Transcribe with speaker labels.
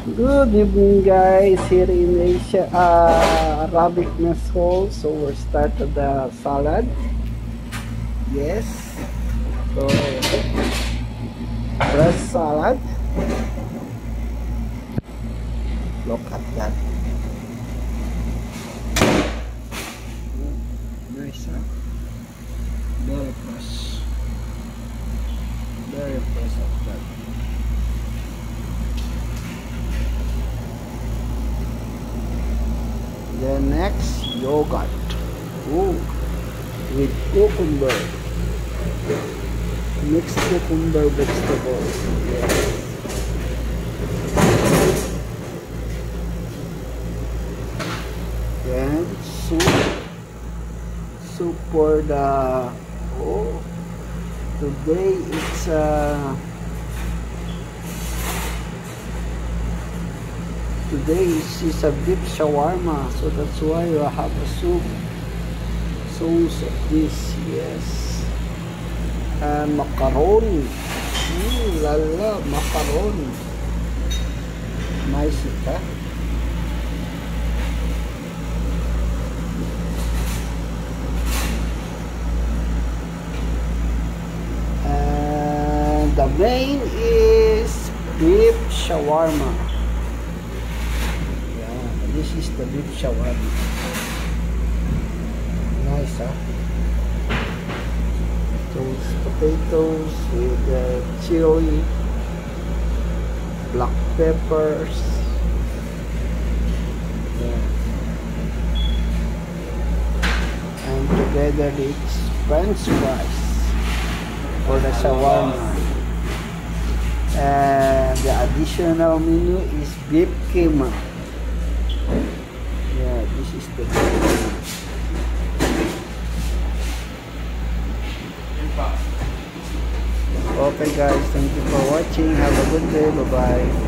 Speaker 1: Good evening, guys. Here in Asia, Arabic mess hall. So we're started the salad. Yes. So fresh salad. Look at that. Nice, huh? Very fresh. Very fresh of that. Then next, yogurt. Ooh, with cucumber. Mixed cucumber vegetables. Yes. Then soup. Soup for the oh today it's a beef shawarma, so that's why I have a soup sauce of this. Yes. And macaroni. Lala, macaroni. Nice it, huh? And the main is beef shawarma. Yeah, this is the beef shawarma. Nice, huh? Those potatoes with chili, black peppers. Yeah. And together it's French fries for the shawarma. And the additional menu is beef keema. Yeah, this is the beef keema. Okay guys, thank you for watching. Have a good day. Bye bye.